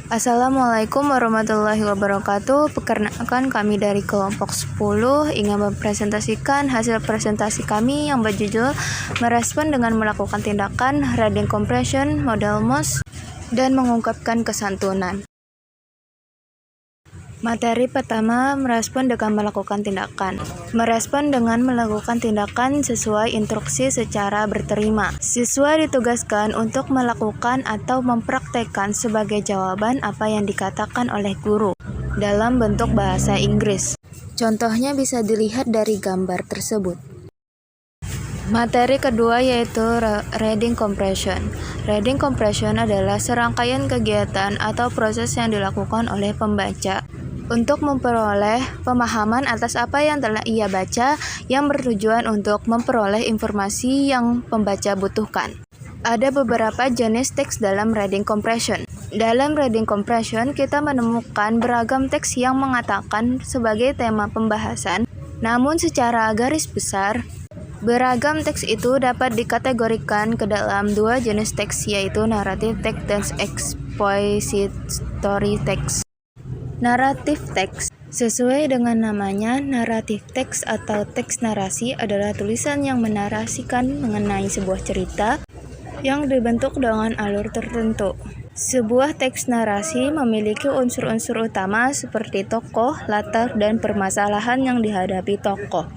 Assalamualaikum warahmatullahi wabarakatuh. Perkenalkan kami dari kelompok 10 ingin mempresentasikan hasil presentasi kami yang berjudul merespon dengan melakukan tindakan reading comprehension model MOS dan mengungkapkan kesantunan. Materi pertama, merespon dengan melakukan tindakan. Merespon dengan melakukan tindakan sesuai instruksi secara berterima. Siswa ditugaskan untuk melakukan atau mempraktekkan sebagai jawaban apa yang dikatakan oleh guru dalam bentuk bahasa Inggris. Contohnya bisa dilihat dari gambar tersebut. Materi kedua yaitu reading comprehension. Reading comprehension adalah serangkaian kegiatan atau proses yang dilakukan oleh pembaca untuk memperoleh pemahaman atas apa yang telah ia baca yang bertujuan untuk memperoleh informasi yang pembaca butuhkan. Ada beberapa jenis teks dalam reading comprehension. Dalam reading comprehension, kita menemukan beragam teks yang mengatakan sebagai tema pembahasan, namun secara garis besar, beragam teks itu dapat dikategorikan ke dalam dua jenis teks, yaitu narrative text dan expository text. Naratif teks. Sesuai dengan namanya, naratif teks atau teks narasi adalah tulisan yang menarasikan mengenai sebuah cerita yang dibentuk dengan alur tertentu. Sebuah teks narasi memiliki unsur-unsur utama seperti tokoh, latar, dan permasalahan yang dihadapi tokoh.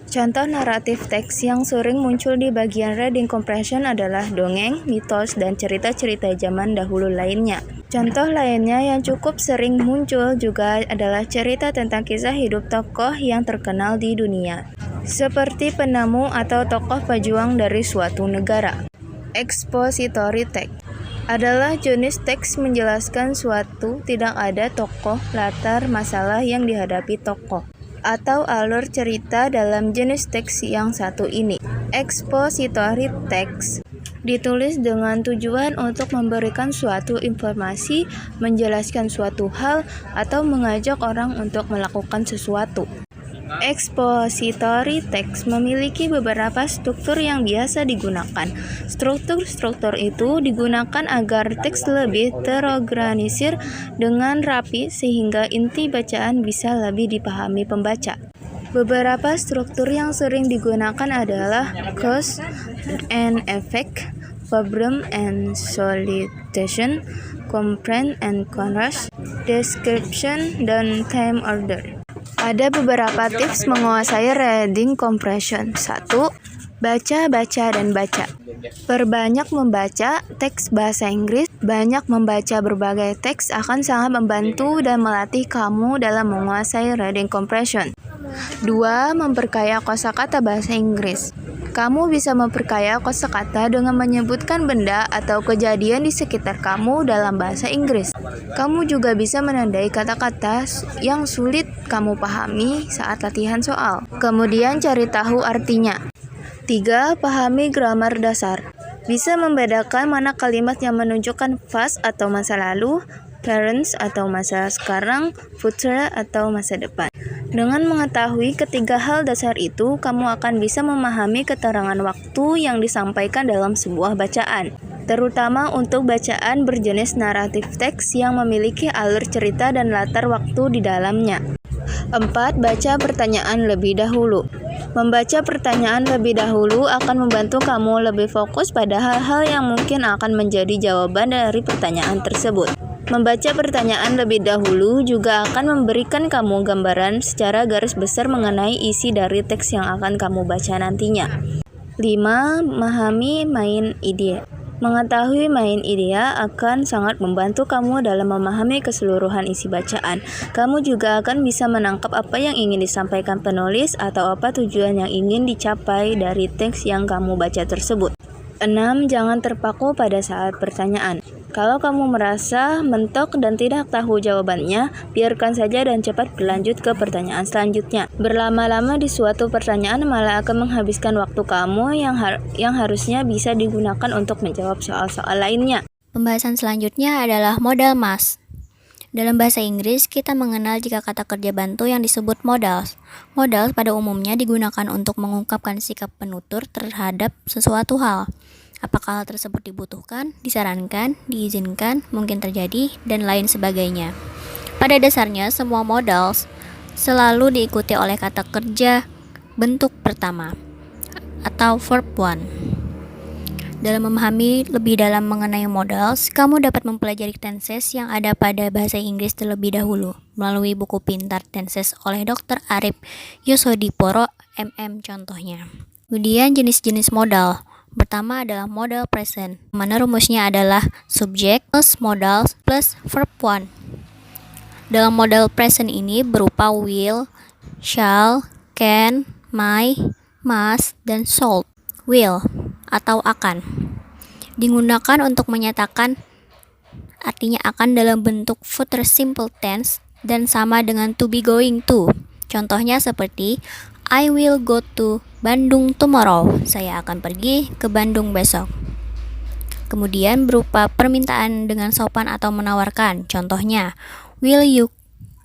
Contoh naratif teks yang sering muncul di bagian reading comprehension adalah dongeng, mitos, dan cerita-cerita zaman dahulu lainnya. Contoh lainnya yang cukup sering muncul juga adalah cerita tentang kisah hidup tokoh yang terkenal di dunia, seperti penemu atau tokoh pejuang dari suatu negara. Expository text adalah jenis teks menjelaskan suatu tidak ada tokoh, latar, masalah yang dihadapi tokoh, atau alur cerita dalam jenis teks yang satu ini. Expository text ditulis dengan tujuan untuk memberikan suatu informasi, menjelaskan suatu hal, atau mengajak orang untuk melakukan sesuatu. Expository text memiliki beberapa struktur yang biasa digunakan. Struktur-struktur itu digunakan agar teks lebih terorganisir dengan rapi sehingga inti bacaan bisa lebih dipahami pembaca. Beberapa struktur yang sering digunakan adalah cause and effect, problem and solution, comprehend and contrast, description, dan time order. Ada beberapa tips menguasai reading comprehension. 1. Baca, baca, dan baca. Perbanyak membaca teks bahasa Inggris. Banyak membaca berbagai teks akan sangat membantu dan melatih kamu dalam menguasai reading comprehension. 2. Memperkaya kosakata bahasa Inggris. Kamu bisa memperkaya kosakata dengan menyebutkan benda atau kejadian di sekitar kamu dalam bahasa Inggris. Kamu juga bisa menandai kata-kata yang sulit kamu pahami saat latihan soal. Kemudian cari tahu artinya. 3. Pahami grammar dasar. Bisa membedakan mana kalimat yang menunjukkan past atau masa lalu, present atau masa sekarang, future atau masa depan. Dengan mengetahui ketiga hal dasar itu, kamu akan bisa memahami keterangan waktu yang disampaikan dalam sebuah bacaan, terutama untuk bacaan berjenis naratif teks yang memiliki alur cerita dan latar waktu di dalamnya. 4. Baca pertanyaan lebih dahulu. Membaca pertanyaan lebih dahulu akan membantu kamu lebih fokus pada hal-hal yang mungkin akan menjadi jawaban dari pertanyaan tersebut. Membaca pertanyaan lebih dahulu juga akan memberikan kamu gambaran secara garis besar mengenai isi dari teks yang akan kamu baca nantinya. 5. Memahami main idea. Mengetahui main idea akan sangat membantu kamu dalam memahami keseluruhan isi bacaan. Kamu juga akan bisa menangkap apa yang ingin disampaikan penulis atau apa tujuan yang ingin dicapai dari teks yang kamu baca tersebut. 6. Jangan terpaku pada saat pertanyaan. Kalau kamu merasa mentok dan tidak tahu jawabannya, biarkan saja dan cepat berlanjut ke pertanyaan selanjutnya. Berlama-lama di suatu pertanyaan malah akan menghabiskan waktu kamu yang harusnya bisa digunakan untuk menjawab soal-soal lainnya. Pembahasan selanjutnya adalah modal MAS. Dalam bahasa Inggris, kita mengenal jika kata kerja bantu yang disebut modals. Modals pada umumnya digunakan untuk mengungkapkan sikap penutur terhadap sesuatu hal. Apakah hal tersebut dibutuhkan, disarankan, diizinkan, mungkin terjadi, dan lain sebagainya. Pada dasarnya, semua modals selalu diikuti oleh kata kerja bentuk pertama atau verb one. Dalam memahami lebih dalam mengenai modals, kamu dapat mempelajari tenses yang ada pada bahasa Inggris terlebih dahulu melalui buku Pintar Tenses oleh Dr. Arif Yosodiporo, MM contohnya. Kemudian jenis-jenis modal. Pertama adalah modal present, mana rumusnya adalah subject plus modals plus verb one. Dalam modal present ini berupa will, shall, can, might, must, dan should. Will atau akan digunakan untuk menyatakan artinya akan dalam bentuk future simple tense dan sama dengan to be going to. Contohnya seperti I will go to Bandung tomorrow. Saya akan pergi ke Bandung besok. Kemudian berupa permintaan dengan sopan atau menawarkan. Contohnya, will you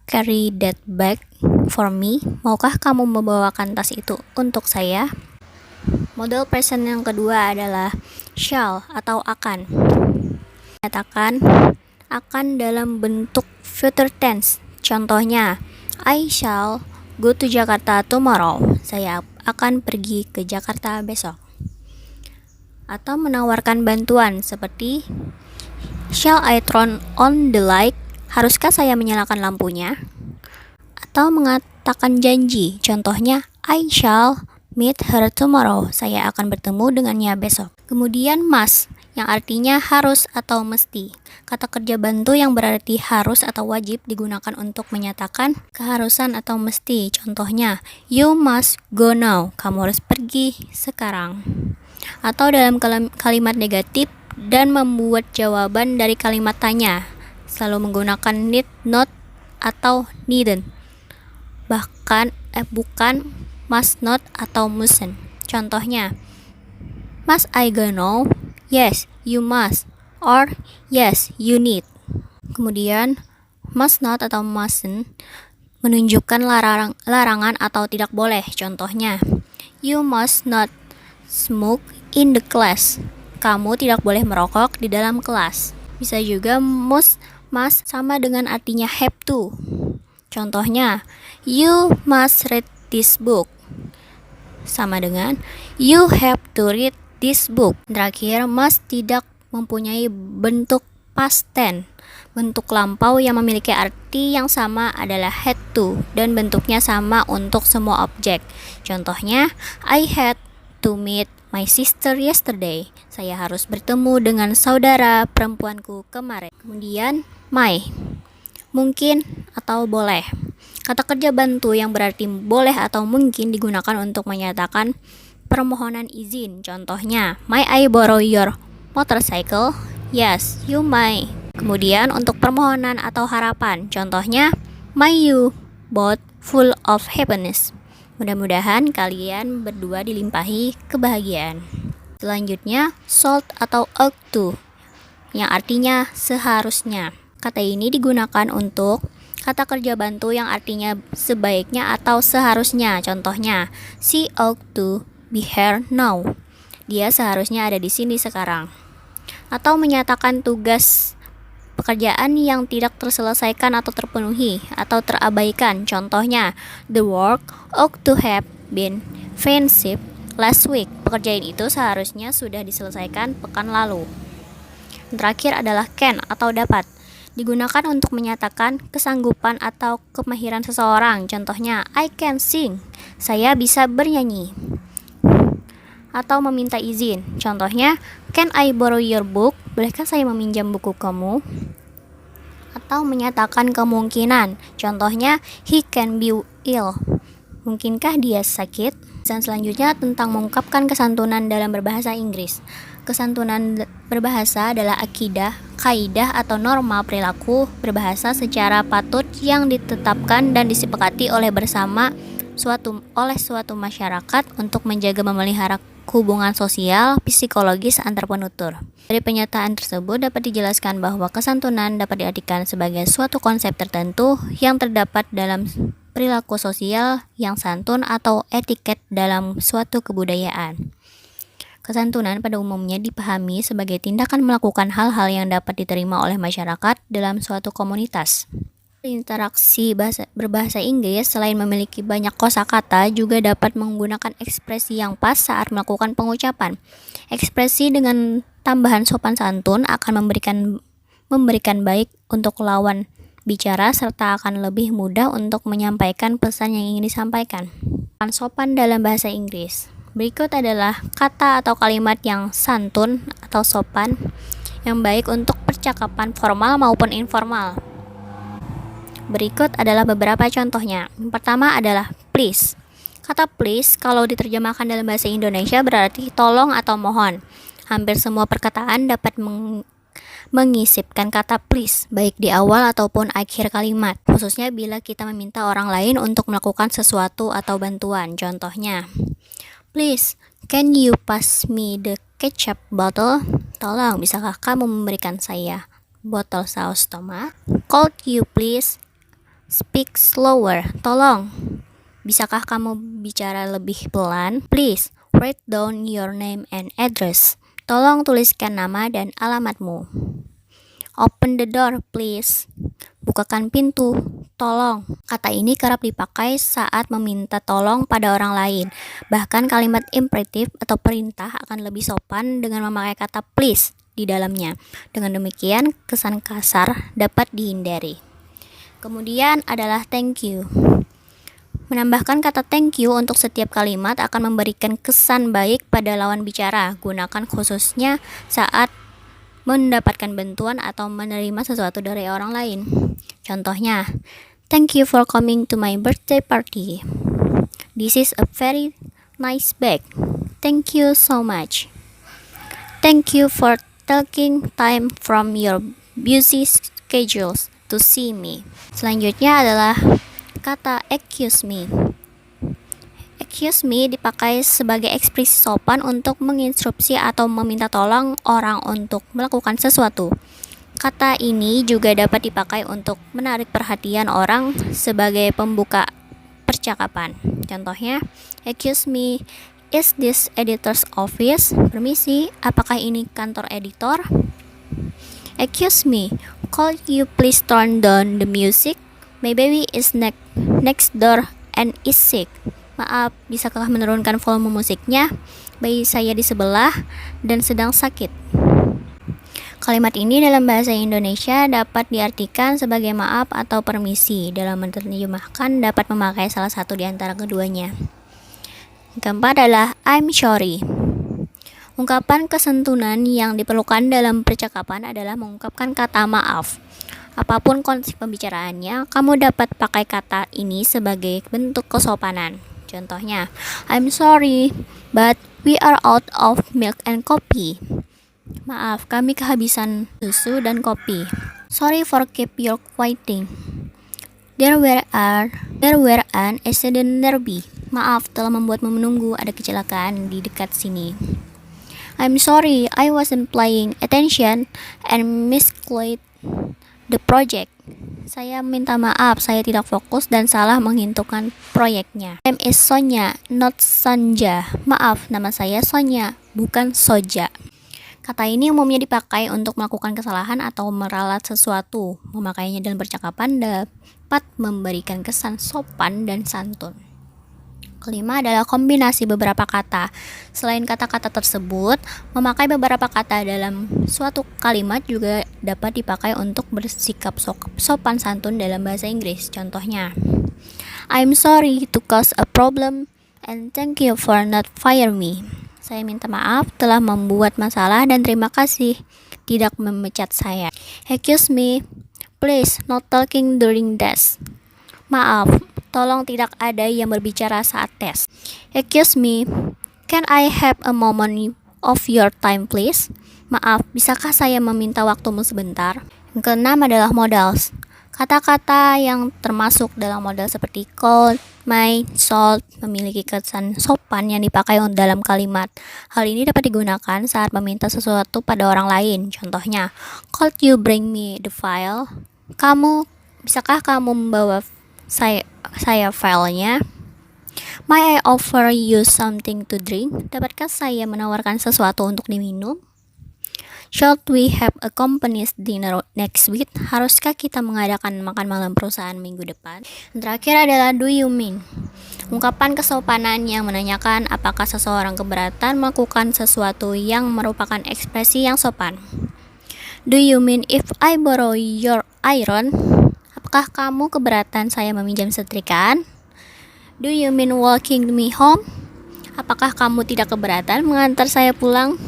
carry that bag for me? Maukah kamu membawakan tas itu untuk saya? Model present yang kedua adalah shall atau akan. Menyatakan akan dalam bentuk future tense. Contohnya, I shall go to Jakarta tomorrow. Saya akan pergi ke Jakarta besok. Atau menawarkan bantuan seperti shall I turn on the light? Haruskah saya menyalakan lampunya? Atau mengatakan janji. Contohnya, I shall meet her tomorrow. Saya akan bertemu dengannya besok. Kemudian must, yang artinya harus atau mesti. Kata kerja bantu yang berarti harus atau wajib digunakan untuk menyatakan keharusan atau mesti. Contohnya, you must go now. Kamu harus pergi sekarang. Atau dalam kalimat negatif dan membuat jawaban dari kalimat tanya. Selalu menggunakan need, not, atau needn't. Bukan must not atau mustn't. Contohnya, must I go now? Yes, you must. Or yes, you need. Kemudian, must not atau mustn't menunjukkan larangan atau tidak boleh. Contohnya, you must not smoke in the class. Kamu tidak boleh merokok di dalam kelas. Bisa juga must sama dengan artinya have to. Contohnya, you must read this book. Sama dengan you have to read this book. Terakhir, must tidak mempunyai bentuk past tense. Bentuk lampau yang memiliki arti yang sama adalah had to dan bentuknya sama untuk semua objek. Contohnya, I had to meet my sister yesterday. Saya harus bertemu dengan saudara perempuanku kemarin. Kemudian, may, mungkin atau boleh. Kata kerja bantu yang berarti boleh atau mungkin digunakan untuk menyatakan permohonan izin. Contohnya, may I borrow your motorcycle? Yes, you may. Kemudian untuk permohonan atau harapan. Contohnya, may you both full of happiness. Mudah-mudahan kalian berdua dilimpahi kebahagiaan. Selanjutnya, should atau ought to, yang artinya seharusnya. Kata ini digunakan untuk kata kerja bantu yang artinya sebaiknya atau seharusnya. Contohnya, she ought to be here now. Dia seharusnya ada di sini sekarang. Atau menyatakan tugas pekerjaan yang tidak terselesaikan atau terpenuhi atau terabaikan. Contohnya, the work ought to have been finished last week. Pekerjaan itu seharusnya sudah diselesaikan pekan lalu. Terakhir adalah can atau dapat. Digunakan untuk menyatakan kesanggupan atau kemahiran seseorang. Contohnya, I can sing. Saya bisa bernyanyi. Atau meminta izin. Contohnya, can I borrow your book? Bolehkah saya meminjam buku kamu? Atau menyatakan kemungkinan. Contohnya, he can be ill. Mungkinkah dia sakit? Dan selanjutnya tentang mengungkapkan kesantunan dalam berbahasa Inggris. Kesantunan berbahasa adalah akidah, kaidah atau norma perilaku berbahasa secara patut yang ditetapkan dan disepakati oleh suatu masyarakat untuk menjaga memelihara hubungan sosial, psikologis antar penutur. Dari pernyataan tersebut dapat dijelaskan bahwa kesantunan dapat diartikan sebagai suatu konsep tertentu yang terdapat dalam perilaku sosial yang santun atau etiket dalam suatu kebudayaan. Kesantunan pada umumnya dipahami sebagai tindakan melakukan hal-hal yang dapat diterima oleh masyarakat dalam suatu komunitas. Interaksi berbahasa Inggris selain memiliki banyak kosakata juga dapat menggunakan ekspresi yang pas saat melakukan pengucapan. Ekspresi dengan tambahan sopan santun akan memberikan baik untuk lawan bicara serta akan lebih mudah untuk menyampaikan pesan yang ingin disampaikan. Sopan dalam bahasa Inggris. Berikut adalah kata atau kalimat yang santun atau sopan yang baik untuk percakapan formal maupun informal. Berikut adalah beberapa contohnya. Yang pertama adalah please. Kata please kalau diterjemahkan dalam bahasa Indonesia berarti tolong atau mohon. Hampir semua perkataan dapat mengisipkan kata please, baik di awal ataupun akhir kalimat, khususnya bila kita meminta orang lain untuk melakukan sesuatu atau bantuan. Contohnya, please, can you pass me the ketchup bottle? Tolong, bisakah kamu memberikan saya botol saus tomat? Could you please speak slower? Tolong, bisakah kamu bicara lebih pelan? Please, write down your name and address. Tolong tuliskan nama dan alamatmu. Open the door, please. Bukakan pintu, tolong. Kata ini kerap dipakai saat meminta tolong pada orang lain. Bahkan kalimat imperatif atau perintah akan lebih sopan dengan memakai kata please di dalamnya. Dengan demikian, kesan kasar dapat dihindari. Kemudian adalah thank you. Menambahkan kata thank you untuk setiap kalimat akan memberikan kesan baik pada lawan bicara. Gunakan khususnya saat mendapatkan bantuan atau menerima sesuatu dari orang lain. Contohnya, thank you for coming to my birthday party. This is a very nice bag. Thank you so much. Thank you for taking time from your busy schedules to see me. Selanjutnya adalah kata excuse me. Excuse me dipakai sebagai ekspresi sopan untuk menginstruksi atau meminta tolong orang untuk melakukan sesuatu. Kata ini juga dapat dipakai untuk menarik perhatian orang sebagai pembuka percakapan. Contohnya, excuse me, is this editor's office? Permisi, apakah ini kantor editor? Excuse me, could you please turn down the music? My baby is next door and is sick. Maaf, bisakah menurunkan volume musiknya? Bayi saya di sebelah dan sedang sakit. Kalimat ini dalam bahasa Indonesia dapat diartikan sebagai maaf atau permisi. Dalam menerjemahkan dapat memakai salah satu di antara keduanya. Yang keempat adalah I'm sorry. Ungkapan kesantunan yang diperlukan dalam percakapan adalah mengungkapkan kata maaf. Apapun konsep pembicaraannya, kamu dapat pakai kata ini sebagai bentuk kesopanan. Contohnya, I'm sorry, but we are out of milk and coffee. Maaf, kami kehabisan susu dan kopi. Sorry for keep you waiting. There were an accident nearby. Maaf, telah membuatmu menunggu, ada kecelakaan di dekat sini. I'm sorry, I wasn't paying attention and miscalculated the project. Saya minta maaf, saya tidak fokus dan salah menghitungkan proyeknya. My name is Sonya, not Sanja. Maaf, nama saya Sonya, bukan Soja. Kata ini umumnya dipakai untuk melakukan kesalahan atau meralat sesuatu. Memakainya dalam percakapan dapat memberikan kesan sopan dan santun. Kelima adalah kombinasi beberapa kata. Selain kata-kata tersebut, memakai beberapa kata dalam suatu kalimat juga dapat dipakai untuk bersikap sopan santun dalam bahasa Inggris. Contohnya, I'm sorry to cause a problem and thank you for not fire me. Saya minta maaf telah membuat masalah dan terima kasih tidak memecat saya. Excuse me, please not talking during test. Maaf, tolong tidak ada yang berbicara saat tes. Excuse me, can I have a moment of your time please? Maaf, bisakah saya meminta waktumu sebentar? Yang keenam adalah modals. Kata-kata yang termasuk dalam modal seperti cold, might, should memiliki kesan sopan yang dipakai dalam kalimat. Hal ini dapat digunakan saat meminta sesuatu pada orang lain. Contohnya, could you bring me the file? Bisakah kamu membawa saya filenya? May I offer you something to drink? Dapatkah saya menawarkan sesuatu untuk diminum? Shall we have a company's dinner next week? Haruskah kita mengadakan makan malam perusahaan minggu depan? Yang terakhir adalah do you mean? Ungkapan kesopanan yang menanyakan apakah seseorang keberatan melakukan sesuatu yang merupakan ekspresi yang sopan. Do you mean if I borrow your iron? Apakah kamu keberatan saya meminjam setrikaan? Do you mean walking me home? Apakah kamu tidak keberatan mengantar saya pulang?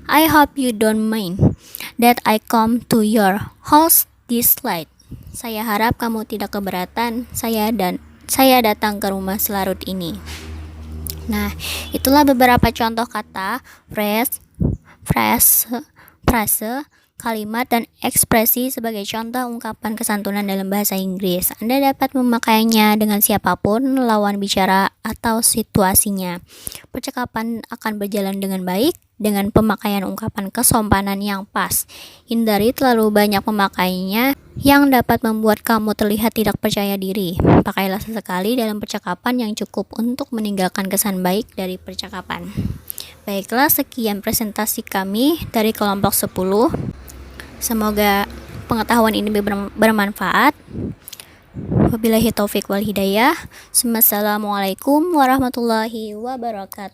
I hope you don't mind that I come to your house this late. Saya harap kamu tidak keberatan saya datang ke rumah selarut ini. Nah, itulah beberapa contoh kata, frase, kalimat, dan ekspresi sebagai contoh ungkapan kesantunan dalam bahasa Inggris. Anda dapat memakainya dengan siapapun, lawan bicara, atau situasinya. Percakapan akan berjalan dengan baik dengan pemakaian ungkapan kesopanan yang pas. Hindari terlalu banyak memakainya yang dapat membuat kamu terlihat tidak percaya diri. Pakailah sesekali dalam percakapan yang cukup untuk meninggalkan kesan baik dari percakapan. Baiklah, sekian presentasi kami dari kelompok 10. Semoga pengetahuan ini bermanfaat. Wabillahi taufik wal hidayah. Wassalamualaikum warahmatullahi wabarakatuh.